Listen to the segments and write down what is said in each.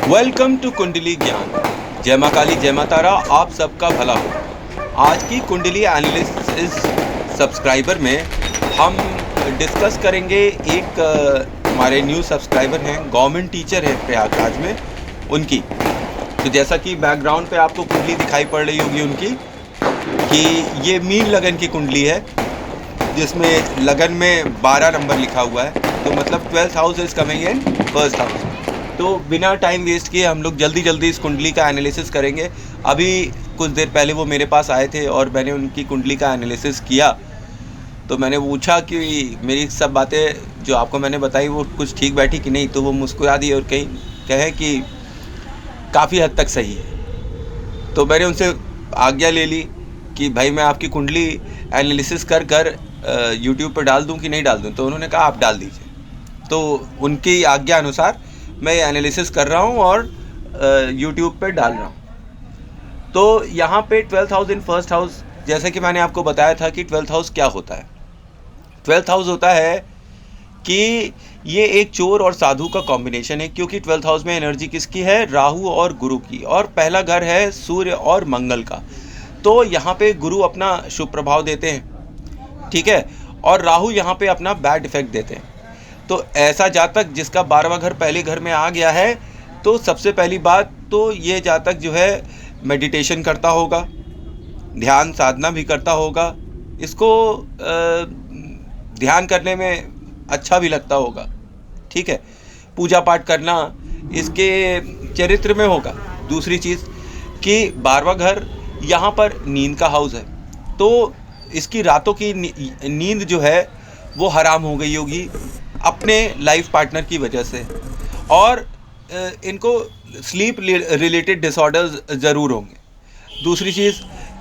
Welcome to कुंडली ज्ञान। जय माँ काली, जय माँ तारा, आप सबका भला हो। आज की कुंडली एनालिसिस सब्सक्राइबर में हम डिस्कस करेंगे एक हमारे न्यू सब्सक्राइबर हैं, गवर्नमेंट टीचर है प्रयागराज में, उनकी। तो जैसा कि बैकग्राउंड पे आपको कुंडली दिखाई पड़ रही होगी उनकी, कि ये मीन लगन की कुंडली है जिसमें लगन में 12 नंबर लिखा हुआ है। तो मतलब 12th house is coming in first house. तो बिना टाइम वेस्ट किए हम लोग जल्दी इस कुंडली का एनालिसिस करेंगे। अभी कुछ देर पहले वो मेरे पास आए थे और मैंने उनकी कुंडली का एनालिसिस किया। तो मैंने पूछा कि मेरी सब बातें जो आपको मैंने बताई वो कुछ ठीक बैठी कि नहीं। तो वो मुस्कुरा दिए और कहे कि काफ़ी हद तक सही है। तो मैंने उनसे आज्ञा ले ली कि भाई मैं आपकी कुंडली एनालिसिस कर यूट्यूब पर डाल दूं कि नहीं डाल दूं। तो उन्होंने कहा आप डाल दीजिए। तो उनकी आज्ञा अनुसार मैं एनालिसिस कर रहा हूं और यूट्यूब पे डाल रहा हूं। तो यहाँ पे 12th house in first house, जैसे कि मैंने आपको बताया था कि 12th हाउस क्या होता है। 12th हाउस होता है कि ये एक चोर और साधु का कॉम्बिनेशन है, क्योंकि 12th हाउस में एनर्जी किसकी है? राहु और गुरु की। और पहला घर है सूर्य और मंगल का। तो यहाँ पे गुरु अपना शुभ प्रभाव देते हैं, ठीक है, और राहु यहाँ पे अपना बैड इफेक्ट देते हैं। तो ऐसा जातक जिसका 12वां घर पहले घर में आ गया है, तो सबसे पहली बात तो ये जातक जो है मेडिटेशन करता होगा, ध्यान साधना भी करता होगा, इसको ध्यान करने में अच्छा भी लगता होगा, ठीक है, पूजा पाठ करना इसके चरित्र में होगा। दूसरी चीज़ कि 12वां घर यहाँ पर नींद का हाउस है, तो इसकी रातों की नींद जो है वो हराम हो गई होगी अपने लाइफ पार्टनर की वजह से, और इनको स्लीप रिलेटेड डिसऑर्डर्स ज़रूर होंगे। दूसरी चीज़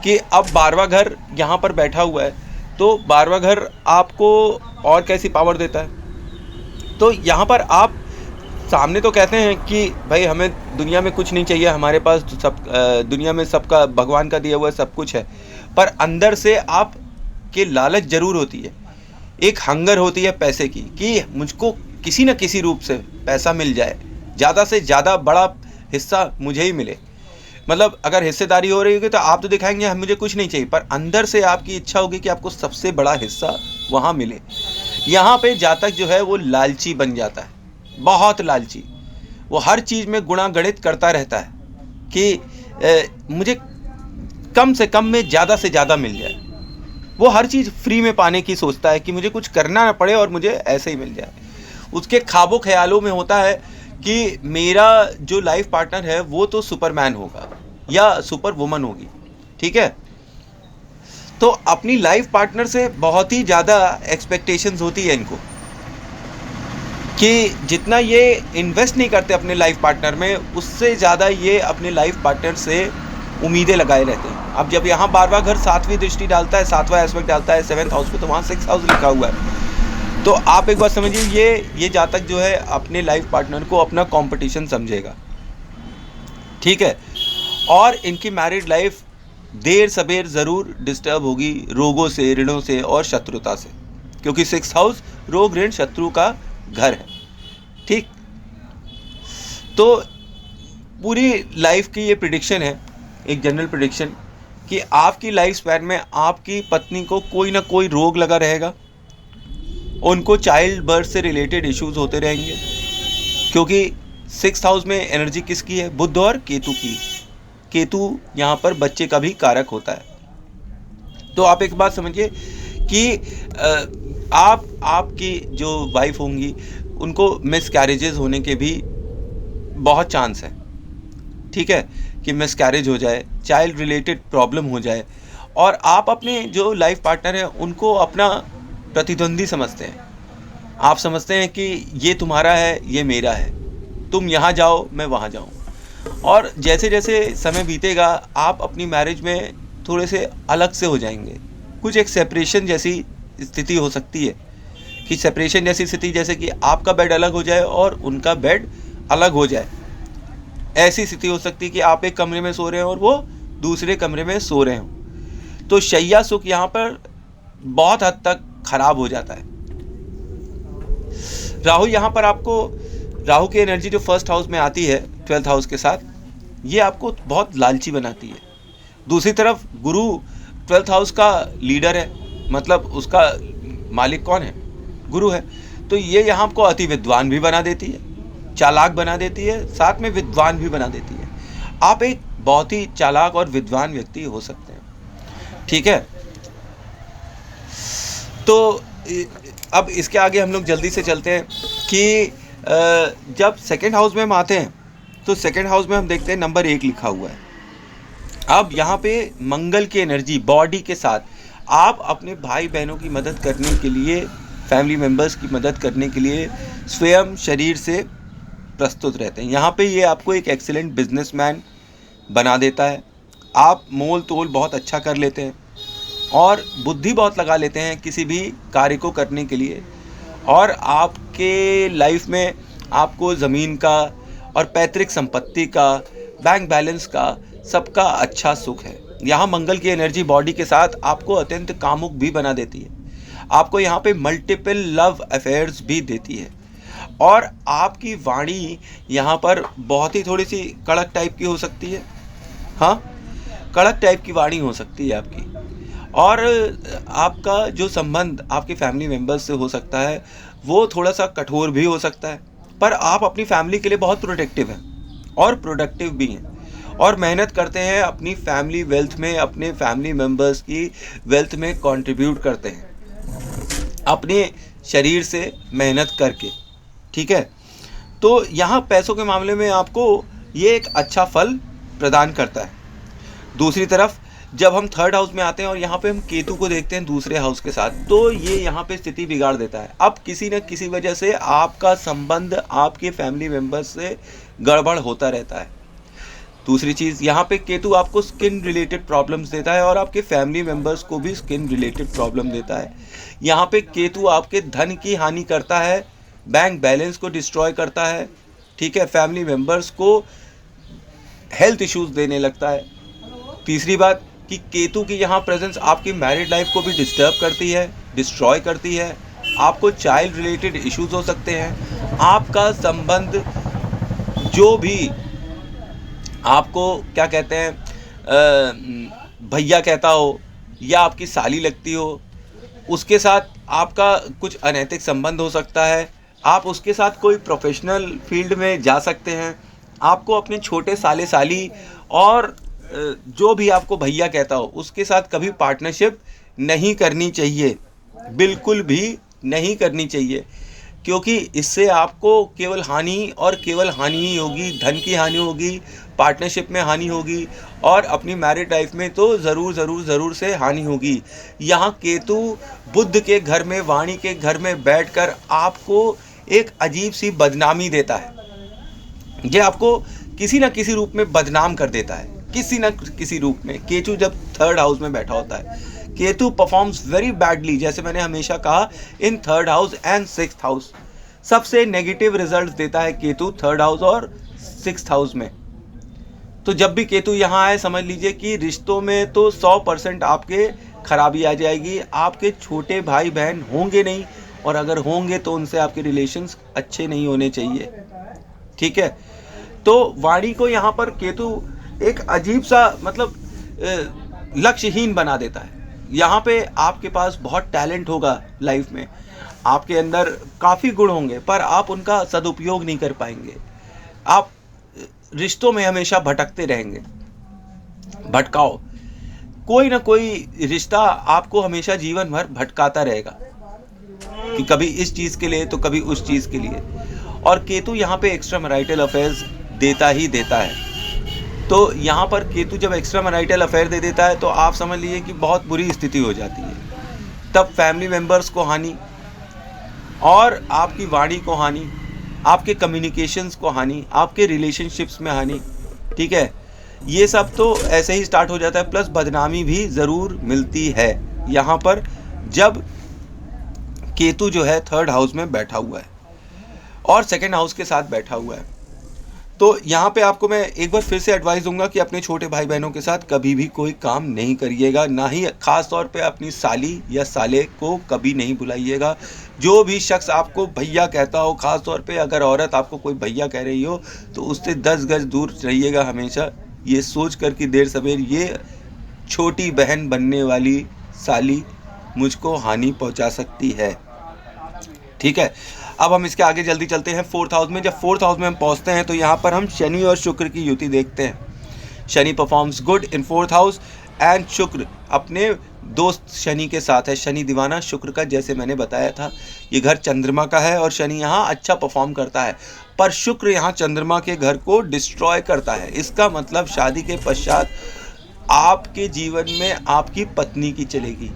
कि अब 12वां घर यहाँ पर बैठा हुआ है, तो 12वां घर आपको और कैसी पावर देता है? तो यहाँ पर आप सामने तो कहते हैं कि भाई हमें दुनिया में कुछ नहीं चाहिए, हमारे पास सब दुनिया में सबका भगवान का दिया हुआ सब कुछ है, पर अंदर से आप के लालच ज़रूर होती है, एक हंगर होती है पैसे की, कि मुझको किसी न किसी रूप से पैसा मिल जाए, ज़्यादा से ज़्यादा बड़ा हिस्सा मुझे ही मिले। मतलब अगर हिस्सेदारी हो रही होगी तो आप तो दिखाएंगे मुझे कुछ नहीं चाहिए, पर अंदर से आपकी इच्छा होगी कि आपको सबसे बड़ा हिस्सा वहाँ मिले। यहाँ पे जातक जो है वो लालची बन जाता है, बहुत लालची। वो हर चीज़ में गुणागणित करता रहता है कि मुझे कम से कम में ज़्यादा से ज़्यादा मिल जाए। वो हर चीज़ फ्री में पाने की सोचता है कि मुझे कुछ करना ना पड़े और मुझे ऐसे ही मिल जाए। उसके ख्वाबों ख्यालों में होता है कि मेरा जो लाइफ पार्टनर है वो तो सुपरमैन होगा या सुपर वुमन होगी, ठीक है। तो अपनी लाइफ पार्टनर से बहुत ही ज़्यादा एक्सपेक्टेशंस होती है इनको, कि जितना ये इन्वेस्ट नहीं करते अपने लाइफ पार्टनर में, उससे ज़्यादा ये अपने लाइफ पार्टनर से उम्मीदें लगाए रहते हैं। अब जब यहाँ 12वां घर 7वीं दृष्टि डालता है, 7वां एस्पेक्ट डालता है 7th हाउस पे, तो वहाँ 6th हाउस लिखा हुआ है। तो आप एक बात समझिए, ये जातक जो है अपने लाइफ पार्टनर को अपना कंपटीशन समझेगा, ठीक है, और इनकी मैरिड लाइफ देर सबेर ज़रूर डिस्टर्ब होगी, रोगों से, ऋणों से और शत्रुता से, क्योंकि 6th हाउस रोग ऋण शत्रु का घर है, ठीक। तो पूरी लाइफ की ये प्रिडिक्शन है, एक जनरल प्रिडिक्शन, कि आपकी लाइफ स्पैन में आपकी पत्नी को कोई ना कोई रोग लगा रहेगा, उनको चाइल्ड बर्थ से रिलेटेड इश्यूज होते रहेंगे, क्योंकि 6th हाउस में एनर्जी किसकी है? बुध और केतु की। केतु यहाँ पर बच्चे का भी कारक होता है। तो आप एक बात समझिए कि आपकी जो वाइफ होंगी उनको मिसकैरेजेस होने के भी बहुत चांस है, ठीक है, कि मिसकैरेज हो जाए, चाइल्ड रिलेटेड प्रॉब्लम हो जाए, और आप अपने जो लाइफ पार्टनर हैं उनको अपना प्रतिद्वंदी समझते हैं। आप समझते हैं कि ये तुम्हारा है, ये मेरा है, तुम यहाँ जाओ मैं वहाँ जाऊँ। और जैसे जैसे समय बीतेगा आप अपनी मैरिज में थोड़े से अलग से हो जाएंगे, कुछ एक सेपरेशन जैसी स्थिति हो सकती है, कि सेपरेशन जैसी स्थिति जैसे कि आपका बेड अलग हो जाए और उनका बेड अलग हो जाए। ऐसी स्थिति हो सकती है कि आप एक कमरे में सो रहे हैं और वो दूसरे कमरे में सो रहे हों। तो शैया सुख यहाँ पर बहुत हद तक खराब हो जाता है। राहु यहाँ पर आपको राहु की एनर्जी जो फर्स्ट हाउस में आती है 12th हाउस के साथ, ये आपको बहुत लालची बनाती है। दूसरी तरफ गुरु 12th हाउस का लीडर है, मतलब उसका मालिक कौन है? गुरु है। तो ये यहाँ आपको अति विद्वान भी बना देती है, चालाक बना देती है, साथ में विद्वान भी बना देती है। आप एक बहुत ही चालाक और विद्वान व्यक्ति हो सकते हैं, ठीक है। तो अब इसके आगे हम लोग जल्दी से चलते हैं कि जब सेकेंड हाउस में हम आते हैं तो सेकेंड हाउस में हम देखते हैं नंबर 1 लिखा हुआ है। अब यहाँ पे मंगल की एनर्जी बॉडी के साथ आप अपने भाई बहनों की मदद करने के लिए, फैमिली मेम्बर्स की मदद करने के लिए स्वयं शरीर से प्रस्तुत रहते हैं। यहाँ पे ये आपको एक एक्सीलेंट बिजनेसमैन बना देता है। आप मोल तोल बहुत अच्छा कर लेते हैं और बुद्धि बहुत लगा लेते हैं किसी भी कार्य को करने के लिए, और आपके लाइफ में आपको ज़मीन का और पैतृक संपत्ति का, बैंक बैलेंस का, सबका अच्छा सुख है। यहाँ मंगल की एनर्जी बॉडी के साथ आपको अत्यंत कामुक भी बना देती है। आपको यहाँ पे मल्टीपल लव अफेयर्स भी देती है, और आपकी वाणी यहाँ पर बहुत ही थोड़ी सी कड़क टाइप की हो सकती है। हाँ, कड़क टाइप की वाणी हो सकती है आपकी, और आपका जो संबंध आपके फैमिली मेम्बर्स से हो सकता है वो थोड़ा सा कठोर भी हो सकता है, पर आप अपनी फैमिली के लिए बहुत प्रोटेक्टिव हैं और प्रोडक्टिव भी हैं, और मेहनत करते हैं अपनी फैमिली वेल्थ में, अपने फैमिली मेम्बर्स की वेल्थ में कंट्रीब्यूट करते हैं अपने शरीर से मेहनत करके, ठीक है। तो यहाँ पैसों के मामले में आपको ये एक अच्छा फल प्रदान करता है। दूसरी तरफ जब हम थर्ड हाउस में आते हैं और यहाँ पे हम केतु को देखते हैं दूसरे हाउस के साथ, तो ये यहाँ पे स्थिति बिगाड़ देता है। अब किसी न किसी वजह से आपका संबंध आपके फैमिली मेम्बर्स से गड़बड़ होता रहता है। दूसरी चीज़, यहाँ पे केतु आपको स्किन रिलेटेड प्रॉब्लम्स देता है और आपके फैमिली मेम्बर्स को भी स्किन रिलेटेड प्रॉब्लम देता है। यहाँ पे केतु आपके धन की हानि करता है, बैंक बैलेंस को डिस्ट्रॉय करता है, ठीक है, फैमिली मेम्बर्स को हेल्थ इश्यूज देने लगता है। तीसरी बात कि केतु की यहाँ प्रेजेंस आपकी मैरिड लाइफ को भी डिस्टर्ब करती है, डिस्ट्रॉय करती है। आपको चाइल्ड रिलेटेड इश्यूज हो सकते हैं। आपका संबंध जो भी आपको क्या कहते हैं, भैया कहता हो या आपकी साली लगती हो, उसके साथ आपका कुछ अनैतिक संबंध हो सकता है। आप उसके साथ कोई प्रोफेशनल फील्ड में जा सकते हैं। आपको अपने छोटे साले साली और जो भी आपको भैया कहता हो उसके साथ कभी पार्टनरशिप नहीं करनी चाहिए, बिल्कुल भी नहीं करनी चाहिए, क्योंकि इससे आपको केवल हानि और केवल हानि ही होगी। धन की हानि होगी, पार्टनरशिप में हानि होगी, और अपनी मैरिड लाइफ में तो ज़रूर से हानि होगी। यहाँ केतु बुध के घर में, वाणी के घर में बैठकर आपको एक अजीब सी बदनामी देता है। ये आपको किसी न किसी रूप में बदनाम कर देता है, किसी न किसी रूप में। केतु जब थर्ड हाउस में बैठा होता है, केतु परफॉर्म्स वेरी बैडली, जैसे मैंने हमेशा कहा, in third house and sixth house. सबसे नेगेटिव रिजल्ट्स देता है केतु थर्ड हाउस और सिक्स्थ हाउस में। तो जब भी केतु यहाँ आए, समझ लीजिए कि रिश्तों में तो 100% आपके खराबी आ जाएगी। आपके छोटे भाई बहन होंगे नहीं, और अगर होंगे तो उनसे आपके रिलेशंस अच्छे नहीं होने चाहिए, ठीक है। तो वाणी को यहाँ पर केतु एक अजीब सा, मतलब लक्ष्यहीन बना देता है। यहाँ पे आपके पास बहुत टैलेंट होगा लाइफ में, आपके अंदर काफ़ी गुण होंगे, पर आप उनका सदुपयोग नहीं कर पाएंगे। आप रिश्तों में हमेशा भटकते रहेंगे। भटकाओ, कोई ना कोई रिश्ता आपको हमेशा जीवन भर भटकाता रहेगा, कि कभी इस चीज़ के लिए तो कभी उस चीज़ के लिए। और केतु यहाँ पे एक्स्ट्रा मैरिटल अफेयर्स देता ही देता है। तो यहाँ पर केतु जब एक्स्ट्रा मैरिटल अफेयर दे देता है तो आप समझ लीजिए कि बहुत बुरी स्थिति हो जाती है। तब फैमिली मेम्बर्स को हानि, और आपकी वाणी को हानि, आपके कम्युनिकेशंस को हानि, आपके रिलेशनशिप्स में हानि, ठीक है। ये सब तो ऐसे ही स्टार्ट हो जाता है, प्लस बदनामी भी ज़रूर मिलती है यहाँ पर जब केतु जो है थर्ड हाउस में बैठा हुआ है और सेकेंड हाउस के साथ बैठा हुआ है। तो यहाँ पे आपको मैं एक बार फिर से एडवाइस दूंगा कि अपने छोटे भाई बहनों के साथ कभी भी कोई काम नहीं करिएगा, ना ही खास तौर पे अपनी साली या साले को कभी नहीं बुलाइएगा। जो भी शख्स आपको भैया कहता हो, खास तौर पे अगर औरत आपको कोई भैया कह रही हो, तो उससे 10 गज दूर रहिएगा हमेशा, ये सोच कर कि देर सवेर ये छोटी बहन बनने वाली साली मुझको हानि पहुंचा सकती है। ठीक है, अब हम इसके आगे जल्दी चलते हैं 4th हाउस में। जब 4th हाउस में हम पहुंचते हैं तो यहाँ पर हम शनि और शुक्र की युति देखते हैं। Shani performs good in 4th house and शुक्र अपने दोस्त शनि के साथ है। शनि दीवाना शुक्र का, जैसे मैंने बताया था, ये घर चंद्रमा का है और शनि यहाँ अच्छा परफॉर्म करता है, पर शुक्र यहाँ चंद्रमा के घर को डिस्ट्रॉय करता है। इसका मतलब शादी के पश्चात आपके जीवन में आपकी पत्नी की चलेगी।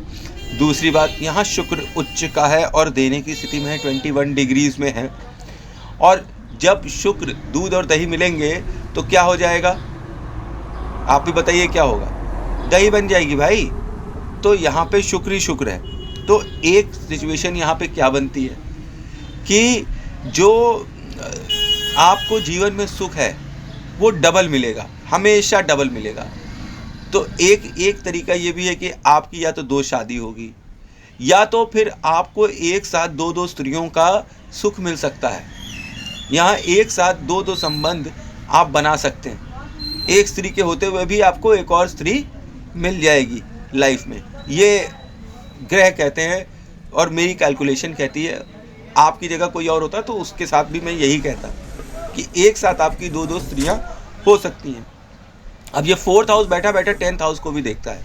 दूसरी बात, यहाँ शुक्र उच्च का है और देने की स्थिति में है, 21 डिग्रीज में है। और जब शुक्र दूध और दही मिलेंगे तो क्या हो जाएगा, आप भी बताइए क्या होगा? दही बन जाएगी भाई। तो यहाँ पे शुक्र ही शुक्र है। तो एक सिचुएशन यहाँ पे क्या बनती है कि जो आपको जीवन में सुख है वो डबल मिलेगा, हमेशा डबल मिलेगा। तो एक तरीका ये भी है कि आपकी या तो 2 शादी होगी, या तो फिर आपको एक साथ 2 स्त्रियों का सुख मिल सकता है। यहाँ एक साथ 2 संबंध आप बना सकते हैं। एक स्त्री के होते हुए भी आपको एक और स्त्री मिल जाएगी लाइफ में, ये ग्रह कहते हैं और मेरी कैलकुलेशन कहती है। आपकी जगह कोई और होता तो उसके साथ भी मैं यही कहता कि एक साथ आपकी 2 स्त्रियाँ हो सकती हैं। अब ये 4th हाउस बैठा बैठा 10th हाउस को भी देखता है।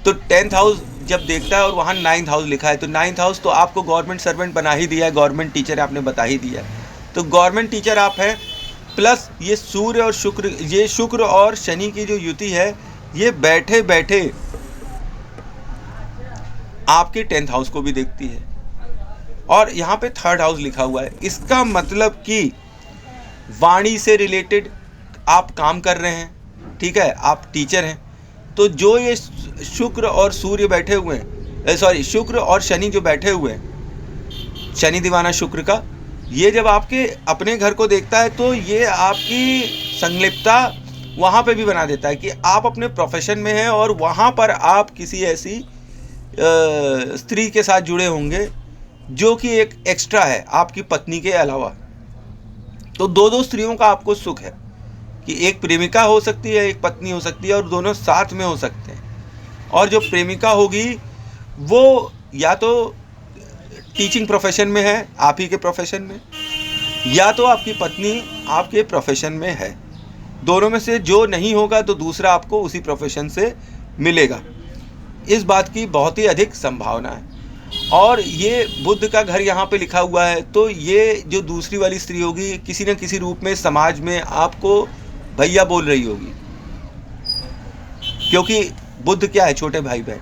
तो 10th हाउस जब देखता है और वहाँ 9th हाउस लिखा है, तो 9th हाउस तो आपको गवर्नमेंट सर्वेंट बना ही दिया है, गवर्नमेंट टीचर आपने बता ही दिया है। तो गवर्नमेंट टीचर आप हैं, प्लस ये सूर्य और शुक्र, ये शुक्र और शनि की जो युति है, ये बैठे बैठे आपके 10th हाउस को भी देखती है। और यहाँ पे 3rd हाउस लिखा हुआ है। इसका मतलब कि वाणी से रिलेटेड आप काम कर रहे हैं, ठीक है, आप टीचर हैं, तो जो ये शुक्र और सूर्य बैठे हुए हैं, शुक्र और शनि जो बैठे हुए हैं, शनि दीवाना शुक्र का, ये जब आपके अपने घर को देखता है तो ये आपकी संलिप्तता वहाँ पे भी बना देता है कि आप अपने प्रोफेशन में हैं और वहाँ पर आप किसी ऐसी स्त्री के साथ जुड़े होंगे जो कि एक एक्स्ट्रा है आपकी पत्नी के अलावा। तो 2 स्त्रियों का आपको सुख है कि एक प्रेमिका हो सकती है, एक पत्नी हो सकती है, और दोनों साथ में हो सकते हैं। और जो प्रेमिका होगी वो या तो टीचिंग प्रोफेशन में है, आप ही के प्रोफेशन में, या तो आपकी पत्नी आपके प्रोफेशन में है। दोनों में से जो नहीं होगा तो दूसरा आपको उसी प्रोफेशन से मिलेगा। इस बात की बहुत ही अधिक संभावना है। और ये बुध का घर यहाँ पे लिखा हुआ है, तो ये जो दूसरी वाली स्त्री होगी किसी न किसी रूप में समाज में आपको भैया बोल रही होगी, क्योंकि बुध क्या है, छोटे भाई बहन,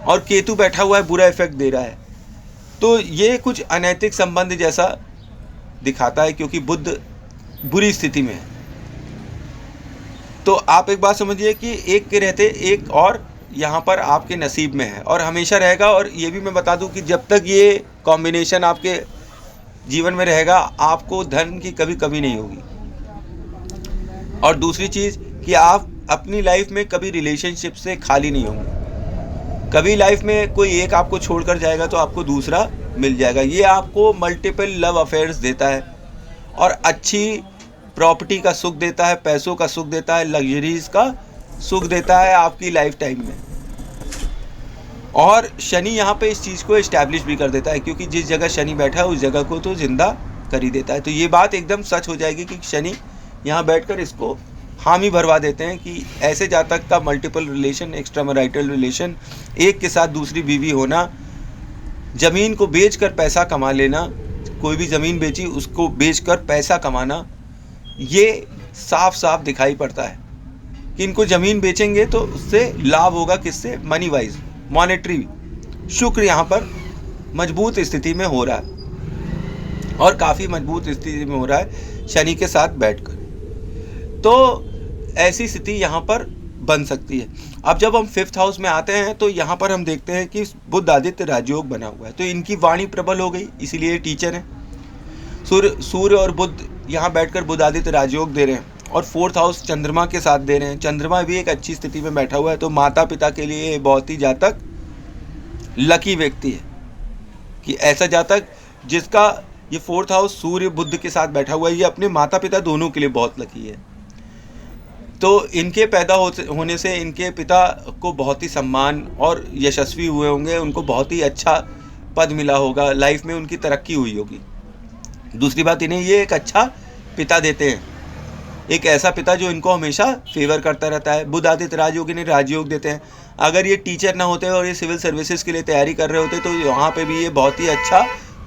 और केतु बैठा हुआ है, बुरा इफेक्ट दे रहा है। तो ये कुछ अनैतिक संबंध जैसा दिखाता है क्योंकि बुध बुरी स्थिति में है। तो आप एक बात समझिए कि एक के रहते एक और यहाँ पर आपके नसीब में है और हमेशा रहेगा। और ये भी मैं बता दूं कि जब तक ये कॉम्बिनेशन आपके जीवन में रहेगा आपको धन की कभी कमी नहीं होगी। और दूसरी चीज़ कि आप अपनी लाइफ में कभी रिलेशनशिप से खाली नहीं होंगे। कभी लाइफ में कोई एक आपको छोड़कर जाएगा तो आपको दूसरा मिल जाएगा। ये आपको मल्टीपल लव अफेयर्स देता है और अच्छी प्रॉपर्टी का सुख देता है, पैसों का सुख देता है, लग्जरीज का सुख देता है आपकी लाइफ टाइम में। और शनि यहाँ पे इस चीज़ को इस्टेब्लिश भी कर देता है क्योंकि जिस जगह शनि बैठा है उस जगह को तो जिंदा कर ही देता है। तो ये बात एकदम सच हो जाएगी कि शनि यहाँ बैठकर इसको हामी भरवा देते हैं कि ऐसे जातक का multiple relation, extra marital relation, एक के साथ दूसरी बीवी होना, ज़मीन को बेचकर पैसा कमा लेना, कोई भी ज़मीन बेची उसको बेचकर पैसा कमाना, ये साफ साफ दिखाई पड़ता है कि इनको ज़मीन बेचेंगे तो उससे लाभ होगा, किससे, मनी वाइज, मॉनेटरी। शुक्र यहाँ पर मजबूत स्थिति में हो रहा है और काफ़ी मजबूत स्थिति में हो रहा है शनि के साथ बैठकर। तो ऐसी स्थिति यहाँ पर बन सकती है। अब जब हम 5th हाउस में आते हैं तो यहाँ पर हम देखते हैं कि बुध आदित्य राजयोग बना हुआ है, तो इनकी वाणी प्रबल हो गई, इसीलिए टीचर हैं। सूर्य और बुध यहाँ बैठकर बुध आदित्य राजयोग दे रहे हैं और 4th हाउस चंद्रमा के साथ दे रहे हैं। चंद्रमा भी एक अच्छी स्थिति में बैठा हुआ है, तो माता पिता के लिए बहुत ही जातक लकी व्यक्ति है कि ऐसा जातक जिसका ये 4th हाउस सूर्य बुध के साथ बैठा हुआ है, ये अपने माता पिता दोनों के लिए बहुत लकी है। तो इनके पैदा होने से इनके पिता को बहुत ही सम्मान और यशस्वी हुए होंगे, उनको बहुत ही अच्छा पद मिला होगा, लाइफ में उनकी तरक्की हुई होगी। दूसरी बात, इन्हें ये एक अच्छा पिता देते हैं, एक ऐसा पिता जो इनको हमेशा फेवर करता रहता है। बुध आदित्य राजयोग इन्हें राजयोग देते हैं। अगर ये टीचर ना होते और ये सिविल सर्विसेज के लिए तैयारी कर रहे होते तो वहाँ पे भी ये बहुत ही अच्छा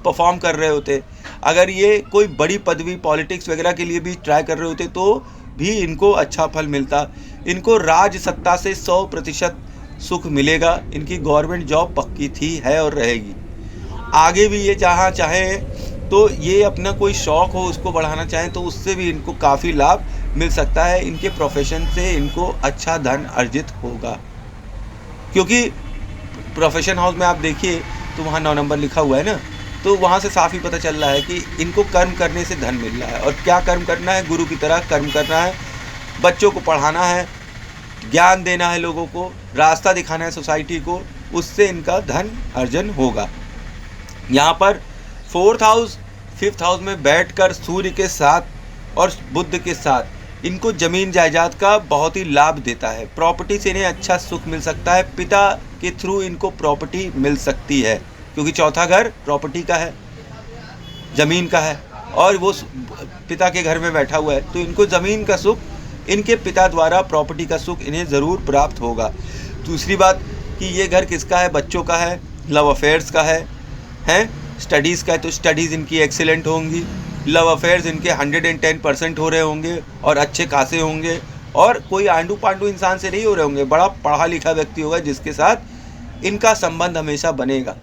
परफॉर्म कर रहे होते। अगर ये कोई बड़ी पदवी पॉलिटिक्स वगैरह के लिए भी ट्राई कर रहे होते तो भी इनको अच्छा फल मिलता। इनको राज सत्ता से 100% सुख मिलेगा। इनकी गवर्नमेंट जॉब पक्की थी, है और रहेगी। आगे भी ये जहाँ चाहें तो ये अपना कोई शौक़ हो उसको बढ़ाना चाहें तो उससे भी इनको काफ़ी लाभ मिल सकता है। इनके प्रोफेशन से इनको अच्छा धन अर्जित होगा, क्योंकि प्रोफेशन हाउस में आप देखिए तो वहाँ 9 नंबर लिखा हुआ है ना, तो वहाँ से साफ ही पता चल रहा है कि इनको कर्म करने से धन मिल रहा है। और क्या कर्म करना है? गुरु की तरह कर्म करना है, बच्चों को पढ़ाना है, ज्ञान देना है, लोगों को रास्ता दिखाना है सोसाइटी को, उससे इनका धन अर्जन होगा। यहाँ पर 4th हाउस 5th हाउस में बैठकर सूर्य के साथ और बुध के साथ इनको ज़मीन जायदाद का बहुत ही लाभ देता है। प्रॉपर्टी से इन्हें अच्छा सुख मिल सकता है। पिता के थ्रू इनको प्रॉपर्टी मिल सकती है, क्योंकि चौथा घर प्रॉपर्टी का है, ज़मीन का है, और वो पिता के घर में बैठा हुआ है, तो इनको ज़मीन का सुख, इनके पिता द्वारा प्रॉपर्टी का सुख इन्हें ज़रूर प्राप्त होगा। दूसरी बात कि ये घर किसका है? बच्चों का है, लव अफेयर्स का है, स्टडीज़ का है, तो स्टडीज़ इनकी एक्सीलेंट होंगी। लव अफेयर्स इनके 110% हो रहे होंगे और अच्छे खासे होंगे, और कोई आंडू पांडू इंसान से नहीं हो रहे होंगे, बड़ा पढ़ा लिखा व्यक्ति होगा जिसके साथ इनका संबंध हमेशा बनेगा।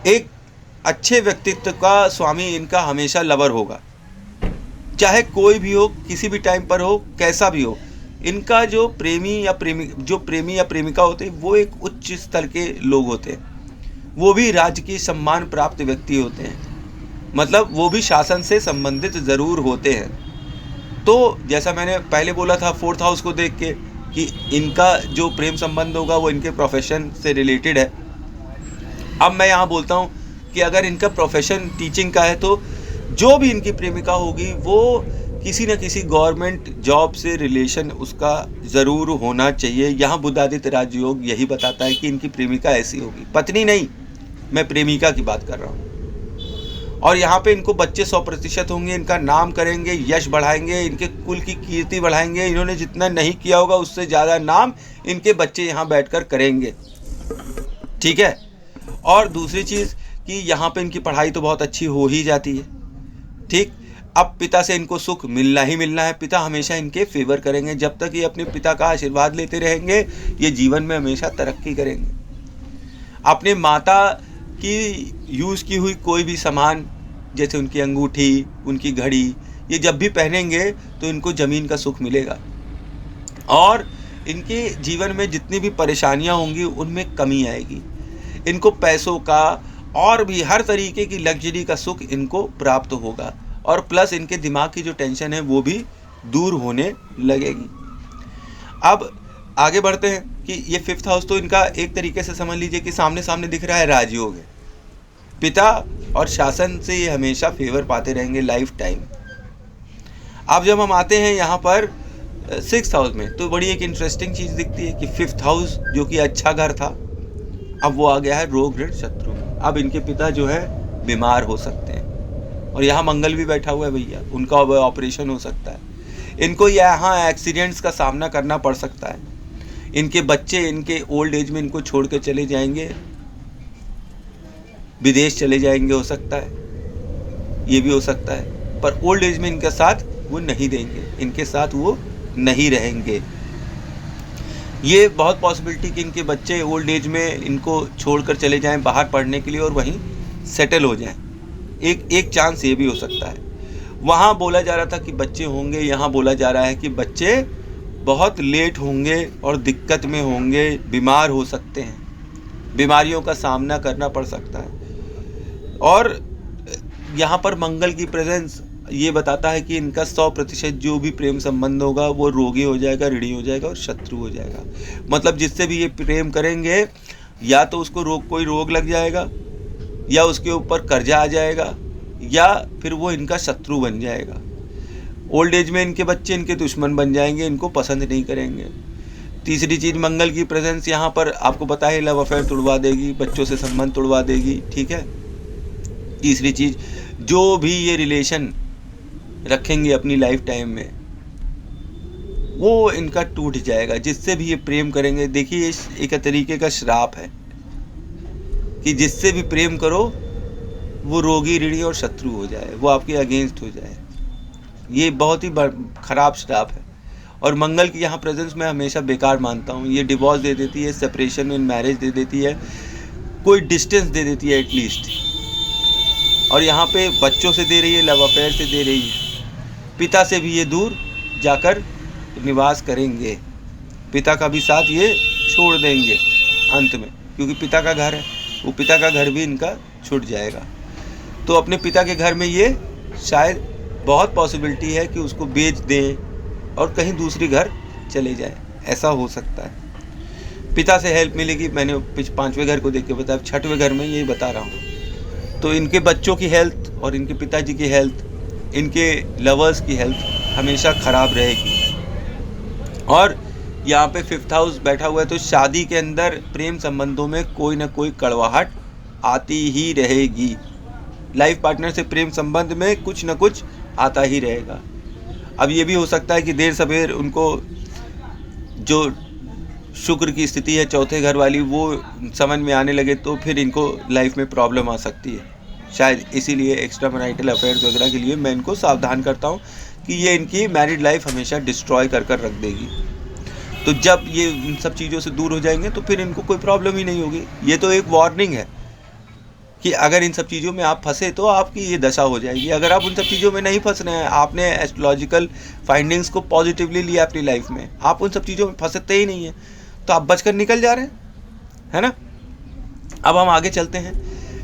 एक अच्छे व्यक्तित्व का स्वामी इनका हमेशा लवर होगा, चाहे कोई भी हो, किसी भी टाइम पर हो, कैसा भी हो। इनका जो प्रेमी या प्रेमिका होते हैं वो एक उच्च स्तर के लोग होते हैं, वो भी राजकीय सम्मान प्राप्त व्यक्ति होते हैं, मतलब वो भी शासन से संबंधित ज़रूर होते हैं। तो जैसा मैंने पहले बोला था 4th हाउस को देख के कि इनका जो प्रेम संबंध होगा वो इनके प्रोफेशन से रिलेटेड है। अब मैं यहाँ बोलता हूँ कि अगर इनका प्रोफेशन टीचिंग का है तो जो भी इनकी प्रेमिका होगी वो किसी न किसी गवर्नमेंट जॉब से रिलेशन उसका ज़रूर होना चाहिए। यहाँ बुध आदित्य राजयोग यही बताता है कि इनकी प्रेमिका ऐसी होगी, पत्नी नहीं, मैं प्रेमिका की बात कर रहा हूँ। और यहाँ पे इनको बच्चे 100% होंगे, इनका नाम करेंगे, यश बढ़ाएंगे, इनके कुल की कीर्ति बढ़ाएंगे। इन्होंने जितना नहीं किया होगा उससे ज़्यादा नाम इनके बच्चे यहाँ बैठकर करेंगे, ठीक है। और दूसरी चीज़ कि यहाँ पे इनकी पढ़ाई तो बहुत अच्छी हो ही जाती है, ठीक। अब पिता से इनको सुख मिलना ही मिलना है। पिता हमेशा इनके फेवर करेंगे, जब तक ये अपने पिता का आशीर्वाद लेते रहेंगे ये जीवन में हमेशा तरक्की करेंगे। अपने माता की यूज़ की हुई कोई भी सामान, जैसे उनकी अंगूठी, उनकी घड़ी, ये जब भी पहनेंगे तो इनको ज़मीन का सुख मिलेगा, और इनके जीवन में जितनी भी परेशानियां होंगी उनमें कमी आएगी। इनको पैसों का और भी हर तरीके की लग्जरी का सुख इनको प्राप्त होगा, और प्लस इनके दिमाग की जो टेंशन है वो भी दूर होने लगेगी। अब आगे बढ़ते हैं कि ये 5th हाउस तो इनका एक तरीके से समझ लीजिए कि सामने सामने दिख रहा है राजयोग है। पिता और शासन से ये हमेशा फेवर पाते रहेंगे लाइफ टाइम। अब जब हम आते हैं यहाँ पर 6th हाउस में तो बड़ी एक इंटरेस्टिंग चीज़ दिखती है कि 5th हाउस जो कि अच्छा घर था अब वो आ गया है रोग ऋण शत्रु में। अब इनके पिता जो है बीमार हो सकते हैं, और यहाँ मंगल भी बैठा हुआ है भैया, उनका ऑपरेशन हो सकता है। इनको यहाँ एक्सीडेंट्स का सामना करना पड़ सकता है। इनके बच्चे इनके ओल्ड एज में इनको छोड़ के चले जाएंगे, विदेश चले जाएंगे, हो सकता है, ये भी हो सकता है। पर ओल्ड एज में इनके साथ वो नहीं देंगे, इनके साथ वो नहीं रहेंगे। ये बहुत पॉसिबिलिटी कि इनके बच्चे ओल्ड एज में इनको छोड़कर चले जाएं बाहर पढ़ने के लिए और वहीं सेटल हो जाएं। एक चांस ये भी हो सकता है। वहाँ बोला जा रहा था कि बच्चे होंगे, यहाँ बोला जा रहा है कि बच्चे बहुत लेट होंगे और दिक्कत में होंगे, बीमार हो सकते हैं, बीमारियों का सामना करना पड़ सकता है। और यहाँ पर मंगल की प्रेजेंस ये बताता है कि इनका 100% जो भी प्रेम संबंध होगा वो रोगी हो जाएगा, ऋणी हो जाएगा और शत्रु हो जाएगा। मतलब जिससे भी ये प्रेम करेंगे या तो उसको कोई रोग लग जाएगा, या उसके ऊपर कर्जा आ जाएगा, या फिर वो इनका शत्रु बन जाएगा। ओल्ड एज में इनके बच्चे इनके दुश्मन बन जाएंगे, इनको पसंद नहीं करेंगे। तीसरी चीज़, मंगल की प्रेजेंस यहाँ पर आपको पता है लव अफेयर तुड़वा देगी, बच्चों से संबंध तुड़वा देगी, ठीक है। तीसरी चीज़, जो भी ये रिलेशन रखेंगे अपनी लाइफ टाइम में वो इनका टूट जाएगा। जिससे भी ये प्रेम करेंगे, देखिए इस एक तरीके का श्राप है कि जिससे भी प्रेम करो वो रोगी, ऋणी और शत्रु हो जाए, वो आपके अगेंस्ट हो जाए। ये बहुत ही खराब श्राप है। और मंगल की यहाँ प्रेजेंस मैं हमेशा बेकार मानता हूँ। ये डिवोर्स दे देती है, सेपरेशन इन मैरिज दे देती है, कोई डिस्टेंस दे देती है एटलीस्ट। और यहाँ पे बच्चों से दे रही है, लव अफेयर से दे रही है, पिता से भी ये दूर जाकर निवास करेंगे, पिता का भी साथ ये छोड़ देंगे अंत में, क्योंकि पिता का घर है, वो पिता का घर भी इनका छूट जाएगा। तो अपने पिता के घर में ये शायद बहुत पॉसिबिलिटी है कि उसको बेच दें और कहीं दूसरी घर चले जाए, ऐसा हो सकता है। पिता से हेल्प मिलेगी, मैंने 5वें घर को देख के बताया, 6वें घर में यही बता रहा हूँ। तो इनके बच्चों की हेल्थ और इनके पिताजी की हेल्थ, इनके लवर्स की हेल्थ हमेशा ख़राब रहेगी। और यहाँ पे 5th हाउस बैठा हुआ है, तो शादी के अंदर प्रेम संबंधों में कोई ना कोई कड़वाहट आती ही रहेगी। लाइफ पार्टनर से प्रेम संबंध में कुछ ना कुछ आता ही रहेगा। अब ये भी हो सकता है कि देर सवेर उनको जो शुक्र की स्थिति है 4थे घर वाली वो समझ में आने लगे, तो फिर इनको लाइफ में प्रॉब्लम आ सकती है। शायद इसीलिए एक्स्ट्रा मैरिटल अफेयर्स वगैरह के लिए मैं इनको सावधान करता हूँ कि ये इनकी मैरिड लाइफ हमेशा डिस्ट्रॉय कर रख देगी। तो जब ये इन सब चीज़ों से दूर हो जाएंगे तो फिर इनको कोई प्रॉब्लम ही नहीं होगी। ये तो एक वार्निंग है कि अगर इन सब चीज़ों में आप फंसे तो आपकी ये दशा हो जाएगी। अगर आप उन सब चीज़ों में नहीं फंस रहे हैं, आपने एस्ट्रोलॉजिकल फाइंडिंग्स को पॉजिटिवली लिया अपनी लाइफ में, आप उन सब चीज़ों में फंसते ही नहीं हैं, तो आप बचकर निकल जा रहे हैं, है ना। अब हम आगे चलते हैं।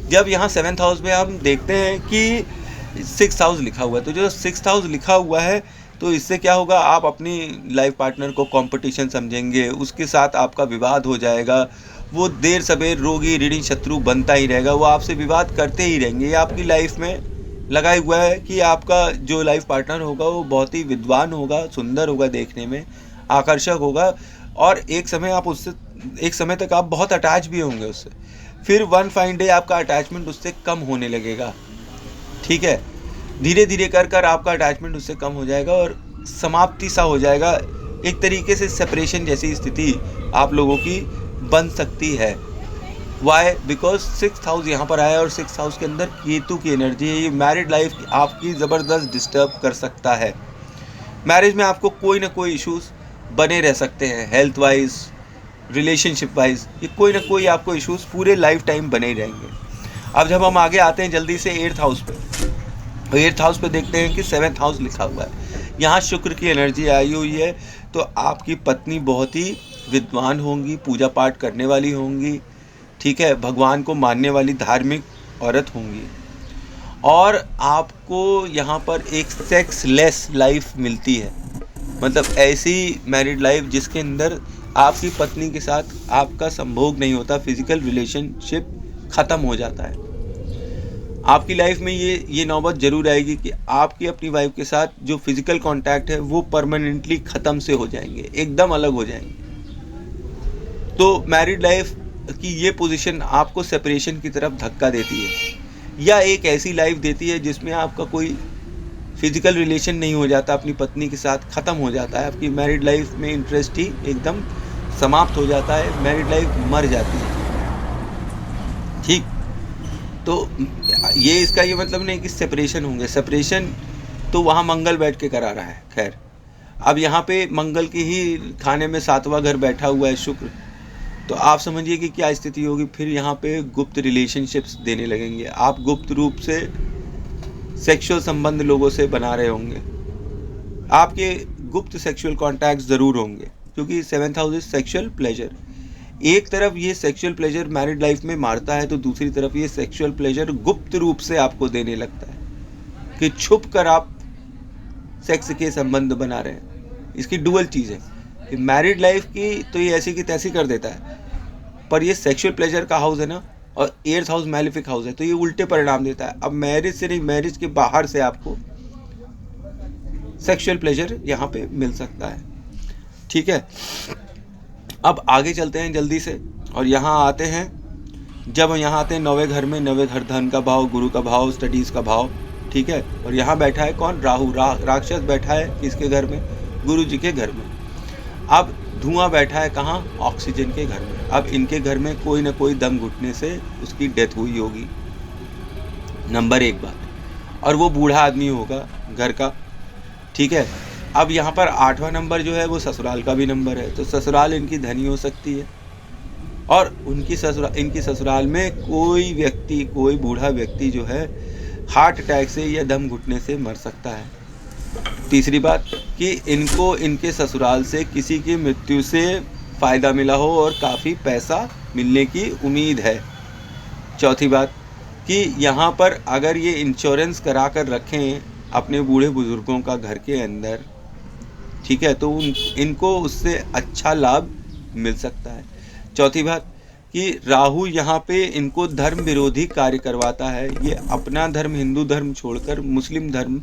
जब यहाँ 7th हाउस में हम देखते हैं कि 6th हाउस लिखा हुआ है, तो जो 6th हाउस लिखा हुआ है तो इससे क्या होगा, आप अपनी लाइफ पार्टनर को कंपटीशन समझेंगे, उसके साथ आपका विवाद हो जाएगा, वो देर सवेर रोगी, ऋणी, शत्रु बनता ही रहेगा, वो आपसे विवाद करते ही रहेंगे। ये आपकी लाइफ में लगा हुआ है कि आपका जो लाइफ पार्टनर होगा वो बहुत ही विद्वान होगा, सुंदर होगा, देखने में आकर्षक होगा, और एक समय तक आप बहुत अटैच भी होंगे उससे। फिर वन फाइन डे आपका अटैचमेंट उससे कम होने लगेगा, ठीक है। धीरे धीरे कर आपका अटैचमेंट उससे कम हो जाएगा और समाप्ति सा हो जाएगा। एक तरीके से सेपरेशन जैसी स्थिति आप लोगों की बन सकती है। वाई? बिकॉज 6th हाउस यहाँ पर आया और 6th हाउस के अंदर केतु की एनर्जी है। ये मैरिड लाइफ आपकी ज़बरदस्त डिस्टर्ब कर सकता है। मैरिज में आपको कोई ना कोई इश्यूज बने रह सकते हैं, हेल्थ वाइज, रिलेशनशिप वाइज, ये कोई ना कोई आपको इश्यूज पूरे लाइफ टाइम बने ही रहेंगे। अब जब हम आगे आते हैं जल्दी से 8th हाउस पे, तो 8th हाउस पे देखते हैं कि 7th हाउस लिखा हुआ है। यहाँ शुक्र की एनर्जी आई हुई है, तो आपकी पत्नी बहुत ही विद्वान होंगी, पूजा पाठ करने वाली होंगी, ठीक है, भगवान को मानने वाली धार्मिक औरत होंगी, और आपको यहाँ पर एक सेक्सलेस लाइफ मिलती है। मतलब ऐसी मैरिड लाइफ जिसके अंदर आपकी पत्नी के साथ आपका संभोग नहीं होता, फिजिकल रिलेशनशिप ख़त्म हो जाता है। आपकी लाइफ में ये नौबत ज़रूर आएगी कि आपकी अपनी वाइफ के साथ जो फिज़िकल कांटेक्ट है वो परमानेंटली ख़त्म से हो जाएंगे, एकदम अलग हो जाएंगे। तो मैरिड लाइफ की ये पोजीशन आपको सेपरेशन की तरफ धक्का देती है, या एक ऐसी लाइफ देती है जिसमें आपका कोई फिज़िकल रिलेशन नहीं हो जाता, अपनी पत्नी के साथ ख़त्म हो जाता है, आपकी मैरिड लाइफ में इंटरेस्ट ही एकदम समाप्त हो जाता है, मैरिड लाइफ मर जाती है, ठीक। तो ये इसका ये मतलब नहीं कि सेपरेशन होंगे, सेपरेशन तो वहाँ मंगल बैठ के करा रहा है। खैर, अब यहाँ पे मंगल की ही खाने में 7वां घर बैठा हुआ है शुक्र, तो आप समझिए कि क्या स्थिति होगी। फिर यहाँ पे गुप्त रिलेशनशिप्स देने लगेंगे, आप गुप्त रूप से सेक्सुअल संबंध लोगों से बना रहे होंगे, आपके गुप्त सेक्सुअल कॉन्टैक्ट ज़रूर होंगे, क्योंकि 7th house is sexual pleasure. एक तरफ ये सेक्सुअल प्लेजर मैरिड लाइफ में मारता है, तो दूसरी तरफ ये सेक्सुअल प्लेजर गुप्त रूप से आपको देने लगता है कि छुप कर आप सेक्स के संबंध बना रहे हैं। इसकी डुअल चीज़ है कि मैरिड लाइफ की तो ये ऐसी की तैसी कर देता है, पर ये सेक्सुअल प्लेजर का हाउस है ना, और 8th हाउस मैलिफिक हाउस है, तो ये उल्टे परिणाम देता है। अब मैरिज से नहीं, मैरिज के बाहर से आपको सेक्सुअल प्लेजर यहाँ पे मिल सकता है। ठीक है, अब आगे चलते हैं जल्दी से, और यहाँ आते हैं, जब यहाँ आते हैं 9वें घर में, 9वें घर धन का भाव, गुरु का भाव, स्टडीज़ का भाव। ठीक है, और यहाँ बैठा है कौन? राहु। राक्षस बैठा है किसके घर में? गुरु जी के घर में। अब धुआं बैठा है कहाँ? ऑक्सीजन के घर में। अब इनके घर में कोई ना कोई दम घुटने से उसकी डेथ हुई होगी, नंबर 1 बात, और वो बूढ़ा आदमी होगा घर का। ठीक है, अब यहाँ पर 8वां नंबर जो है वो ससुराल का भी नंबर है, तो ससुराल इनकी धनी हो सकती है, और इनकी ससुराल में कोई व्यक्ति, कोई बूढ़ा व्यक्ति जो है हार्ट अटैक से या दम घुटने से मर सकता है। तीसरी बात कि इनको इनके ससुराल से किसी की मृत्यु से फ़ायदा मिला हो और काफ़ी पैसा मिलने की उम्मीद है। चौथी बात कि यहाँ पर अगर ये इंश्योरेंस करा कर रखें अपने बूढ़े बुजुर्गों का घर के अंदर, ठीक है, तो इनको उससे अच्छा लाभ मिल सकता है। चौथी बात कि राहु यहाँ पे इनको धर्म विरोधी कार्य करवाता है। ये अपना धर्म, हिंदू धर्म छोड़कर मुस्लिम धर्म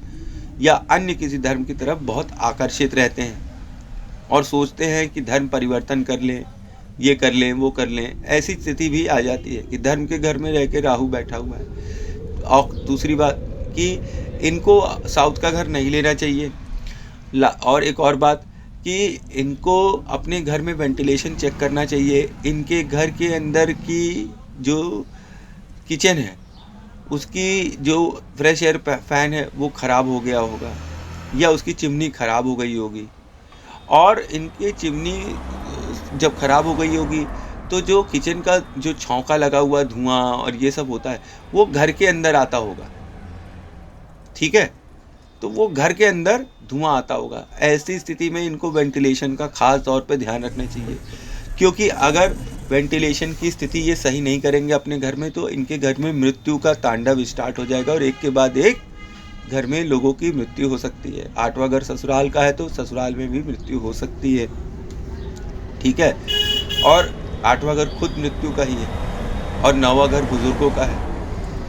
या अन्य किसी धर्म की तरफ बहुत आकर्षित रहते हैं और सोचते हैं कि धर्म परिवर्तन कर लें, ये कर लें, वो कर लें। ऐसी स्थिति भी आ जाती है कि धर्म के घर में रह के राहु बैठा हुआ है। और दूसरी बात कि इनको साउथ का घर नहीं लेना चाहिए। और एक और बात कि इनको अपने घर में वेंटिलेशन चेक करना चाहिए। इनके घर के अंदर की जो किचन है उसकी जो फ्रेश एयर फैन है वो ख़राब हो गया होगा, या उसकी चिमनी ख़राब हो गई होगी, और इनकी चिमनी जब ख़राब हो गई होगी तो जो किचन का जो छौंका लगा हुआ धुआं और ये सब होता है वो घर के अंदर आता होगा। ठीक है, तो वो घर के अंदर धुआं आता होगा। ऐसी स्थिति में इनको वेंटिलेशन का खास तौर पे ध्यान रखना चाहिए, क्योंकि अगर वेंटिलेशन की स्थिति ये सही नहीं करेंगे अपने घर में तो इनके घर में मृत्यु का तांडव स्टार्ट हो जाएगा और एक के बाद एक घर में लोगों की मृत्यु हो सकती है। 8वां घर ससुराल का है तो ससुराल में भी मृत्यु हो सकती है। ठीक है, और 8वां घर खुद मृत्यु का ही है और 9वां घर बुजुर्गों का है।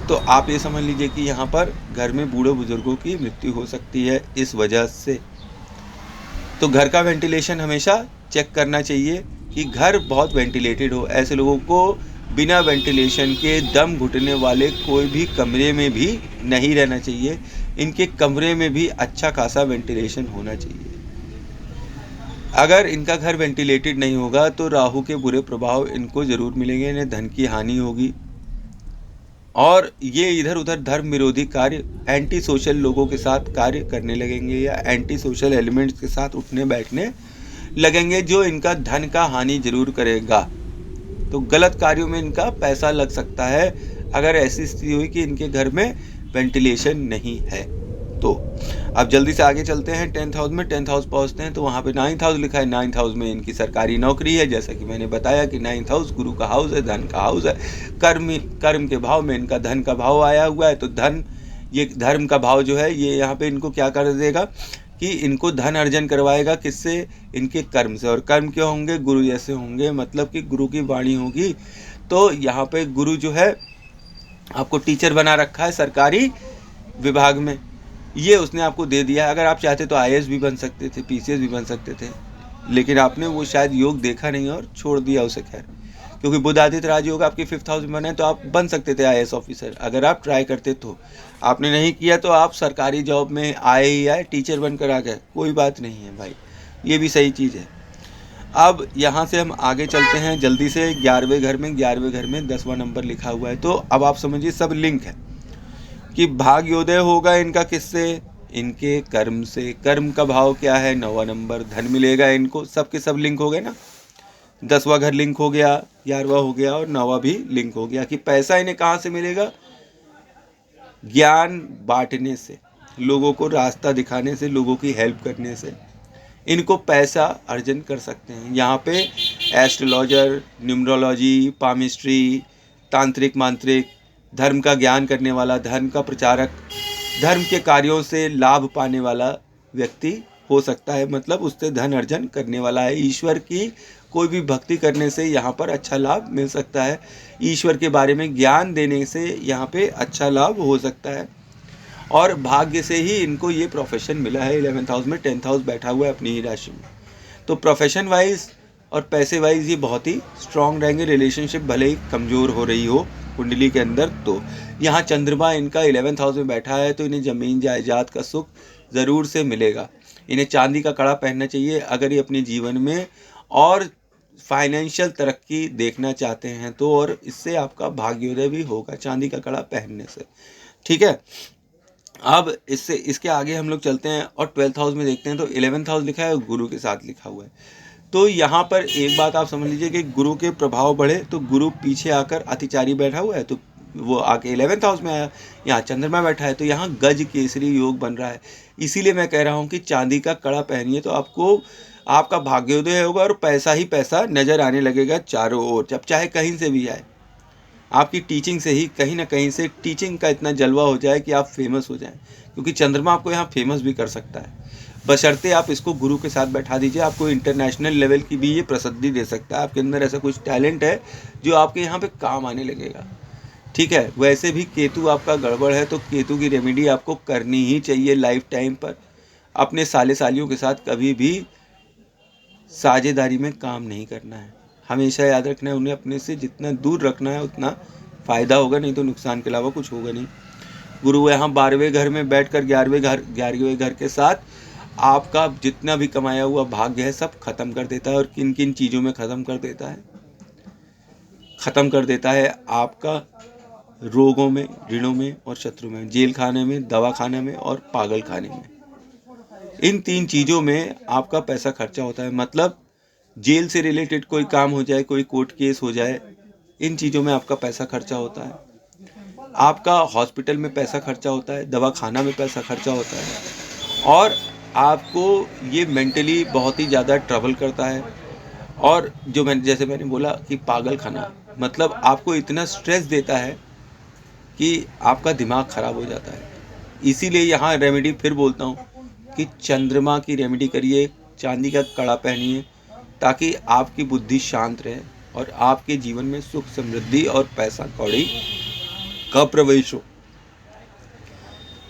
तो आप ये समझ लीजिए कि यहाँ पर घर में बूढ़े बुजुर्गों की मृत्यु हो सकती है इस वजह से। तो घर का वेंटिलेशन हमेशा चेक करना चाहिए कि घर बहुत वेंटिलेटेड हो। ऐसे लोगों को बिना वेंटिलेशन के दम घुटने वाले कोई भी कमरे में भी नहीं रहना चाहिए। इनके कमरे में भी अच्छा खासा वेंटिलेशन होना चाहिए। अगर इनका घर वेंटिलेटेड नहीं होगा तो राहु के बुरे प्रभाव इनको ज़रूर मिलेंगे, इन्हें धन की हानि होगी और ये इधर उधर धर्म विरोधी कार्य, एंटी सोशल लोगों के साथ कार्य करने लगेंगे या एंटी सोशल एलिमेंट्स के साथ उठने बैठने लगेंगे जो इनका धन का हानि जरूर करेगा। तो गलत कार्यों में इनका पैसा लग सकता है अगर ऐसी स्थिति हुई कि इनके घर में वेंटिलेशन नहीं है। तो अब जल्दी से आगे चलते हैं 10th हाउस में। 10th हाउस पहुंचते हैं तो वहाँ पे 9th हाउस लिखा है। 9th हाउस में इनकी सरकारी नौकरी है। जैसा कि मैंने बताया कि 9th हाउस गुरु का हाउस है, धन का हाउस है। कर्म के भाव में इनका धन का भाव आया हुआ है। तो धन, ये धर्म का भाव जो है ये यहाँ पे इनको क्या कर देगा कि इनको धन अर्जन करवाएगा। किससे? इनके कर्म से। और कर्म क्यों होंगे? गुरु जैसे होंगे, मतलब कि गुरु की वाणी होगी। तो यहाँ पे गुरु जो है आपको टीचर बना रखा है सरकारी विभाग में, ये उसने आपको दे दिया है। अगर आप चाहते तो IAS भी बन सकते थे, PCS भी बन सकते थे, लेकिन आपने वो शायद योग देखा नहीं और छोड़ दिया उसे। खैर, क्योंकि बुध आदित्य राजयोग आपके 5th हाउस में बने तो आप बन सकते थे IAS ऑफिसर, अगर आप ट्राई करते तो। आपने नहीं किया तो आप सरकारी जॉब में आए ही आए, टीचर बनकर आ गए, कोई बात नहीं है भाई, ये भी सही चीज़ है। अब यहाँ से हम आगे चलते हैं जल्दी से 11वें घर में। 11वें घर में 10वां नंबर लिखा हुआ है। तो अब आप समझिए सब लिंक है कि भाग्योदय होगा इनका किससे? इनके कर्म से। कर्म का भाव क्या है? 9वां नंबर। धन मिलेगा इनको। सब के सब लिंक हो गए ना। 10वां घर लिंक हो गया, 11वां हो गया और 9वां भी लिंक हो गया कि पैसा इन्हें कहाँ से मिलेगा? ज्ञान बांटने से, लोगों को रास्ता दिखाने से, लोगों की हेल्प करने से इनको पैसा अर्जन कर सकते हैं। यहाँ पे एस्ट्रोलॉजर, न्यूमरोलॉजी, पामिस्ट्री, तांत्रिक, मांत्रिक, धर्म का ज्ञान करने वाला, धर्म का प्रचारक, धर्म के कार्यों से लाभ पाने वाला व्यक्ति हो सकता है, मतलब उससे धन अर्जन करने वाला है। ईश्वर की कोई भी भक्ति करने से यहाँ पर अच्छा लाभ मिल सकता है। ईश्वर के बारे में ज्ञान देने से यहाँ पे अच्छा लाभ हो सकता है। और भाग्य से ही इनको ये प्रोफेशन मिला है। 11th हाउस में 10th हाउस बैठा हुआ है अपनी ही राशि में, तो प्रोफेशन वाइज और पैसे वाइज ये बहुत ही स्ट्रांग रहेंगे। रिलेशनशिप भले ही कमज़ोर हो रही हो कुंडली के अंदर, तो यहाँ चंद्रमा इनका 11th हाउस में बैठा है, तो इन्हें ज़मीन जायदाद का सुख ज़रूर से मिलेगा। इन्हें चांदी का कड़ा पहनना चाहिए अगर ये अपने जीवन में और फाइनेंशियल तरक्की देखना चाहते हैं तो, और इससे आपका भाग्योदय भी होगा चांदी का कड़ा पहनने से। ठीक है, अब इसके आगे हम लोग चलते हैं और 12th हाउस में देखते हैं। तो 11th हाउस लिखा है, गुरु के साथ लिखा हुआ है। तो यहाँ पर एक बात आप समझ लीजिए कि गुरु के प्रभाव बढ़े, तो गुरु पीछे आकर अतिचारी बैठा हुआ है, तो वो आके 11th हाउस में आया। यहाँ चंद्रमा बैठा है, तो यहाँ गज केसरी योग बन रहा है। इसीलिए मैं कह रहा हूँ कि चांदी का कड़ा पहनिए, तो आपको आपका भाग्योदय होगा और पैसा ही पैसा नज़र आने लगेगा चारों ओर, जब चाहे कहीं से भी आए। आपकी टीचिंग से ही कहीं ना कहीं से टीचिंग का इतना जलवा हो जाए कि आप फेमस हो जाएं, क्योंकि चंद्रमा आपको यहाँ फेमस भी कर सकता है, बशर्ते आप इसको गुरु के साथ बैठा दीजिए। आपको इंटरनेशनल लेवल की भी ये प्रसिद्धि दे सकता है। आपके अंदर ऐसा कुछ टैलेंट है जो आपके यहाँ पे काम आने लगेगा। ठीक है, वैसे भी केतु आपका गड़बड़ है, तो केतु की रेमेडी आपको करनी ही चाहिए लाइफ टाइम पर। अपने साले सालियों के साथ कभी भी साझेदारी में काम नहीं करना है, हमेशा याद रखना है। उन्हें अपने से जितना दूर रखना है उतना फ़ायदा होगा, नहीं तो नुकसान के अलावा कुछ होगा नहीं। गुरु यहाँ 12वें घर में बैठकर 11वें घर के साथ आपका जितना भी कमाया हुआ भाग्य है सब खत्म कर देता है। और किन किन चीज़ों में ख़त्म कर देता है? ख़त्म कर देता है आपका रोगों में, ऋणों में और शत्रु में, जेल खाने में, दवा खाने में और पागल खाने में। इन 3 चीज़ों में आपका पैसा खर्चा होता है। मतलब जेल से रिलेटेड कोई काम हो जाए, कोई कोर्ट केस हो जाए, इन चीज़ों में आपका पैसा खर्चा होता है। आपका हॉस्पिटल में पैसा खर्चा होता है, दवा खाना में पैसा खर्चा होता है, और आपको ये मेंटली बहुत ही ज़्यादा ट्रबल करता है। और जो जैसे मैंने बोला कि पागल खाना, मतलब आपको इतना स्ट्रेस देता है कि आपका दिमाग ख़राब हो जाता है। इसीलिए यहाँ रेमेडी फिर बोलता हूँ कि चंद्रमा की रेमेडी करिए, चांदी का कड़ा पहनिए, ताकि आपकी बुद्धि शांत रहे और आपके जीवन में सुख समृद्धि और पैसा कौड़ी का प्रवेश हो।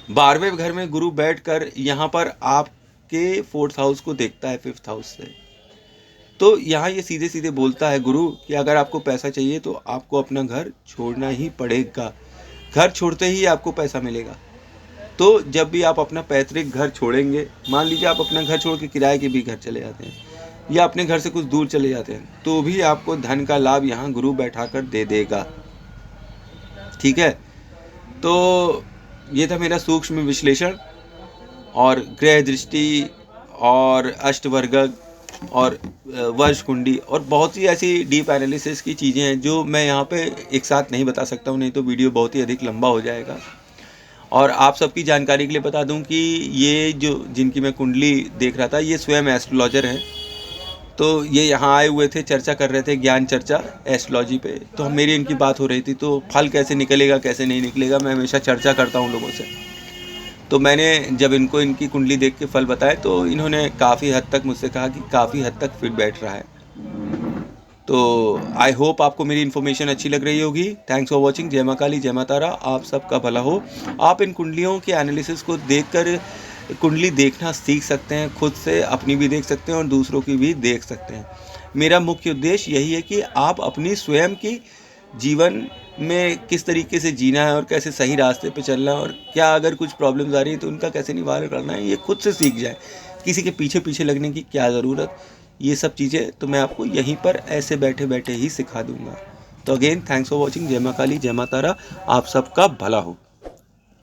12वें घर में गुरु बैठकर यहाँ पर आपके 4th हाउस को देखता है 5th हाउस से। तो यहाँ ये सीधे सीधे बोलता है गुरु कि अगर आपको पैसा चाहिए तो आपको अपना घर छोड़ना ही पड़ेगा। घर छोड़ते ही आपको पैसा मिलेगा। तो जब भी आप अपना पैतृक घर छोड़ेंगे, मान लीजिए आप अपना घर छोड़ के किराए के भी घर चले जाते हैं या अपने घर से कुछ दूर चले जाते हैं, तो भी आपको धन का लाभ यहाँ गुरु बैठा कर दे देगा। ठीक है, तो ये था मेरा सूक्ष्म विश्लेषण और ग्रह दृष्टि और अष्टवर्गक और वर्ष कुंडी और बहुत सी ऐसी डीप एनालिसिस की चीज़ें हैं जो मैं यहाँ पे एक साथ नहीं बता सकता हूँ, नहीं तो वीडियो बहुत ही अधिक लंबा हो जाएगा। और आप सबकी जानकारी के लिए बता दूं कि ये जो जिनकी मैं कुंडली देख रहा था, ये स्वयं एस्ट्रोलॉजर हैं। तो ये यहाँ आए हुए थे, चर्चा कर रहे थे, ज्ञान चर्चा एस्ट्रोलॉजी पे। तो मेरी इनकी बात हो रही थी, तो फल कैसे निकलेगा कैसे नहीं निकलेगा, मैं हमेशा चर्चा करता हूँ लोगों से। तो मैंने जब इनको इनकी कुंडली देख के फल बताए, तो इन्होंने काफ़ी हद तक मुझसे कहा कि काफ़ी हद तक फिट बैठ रहा है। तो आई होप आपको मेरी इन्फॉर्मेशन अच्छी लग रही होगी। Thanks for watching. जय माँ काली, जय माँ तारा, आप सबका भला हो। आप इन कुंडलियों के एनालिसिस को देखकर कुंडली देखना सीख सकते हैं, खुद से अपनी भी देख सकते हैं और दूसरों की भी देख सकते हैं। मेरा मुख्य उद्देश्य यही है कि आप अपनी स्वयं की जीवन में किस तरीके से जीना है और कैसे सही रास्ते पे चलना है, और क्या अगर कुछ प्रॉब्लम्स आ रही है तो उनका कैसे निवारण करना है, ये खुद से सीख जाए। किसी के पीछे पीछे लगने की क्या ज़रूरत, ये सब चीज़ें तो मैं आपको यहीं पर ऐसे बैठे बैठे ही सिखा दूंगा। तो अगेन थैंक्स फॉर वॉचिंग। जय माँ काली, जय माँ तारा, आप सबका भला हो।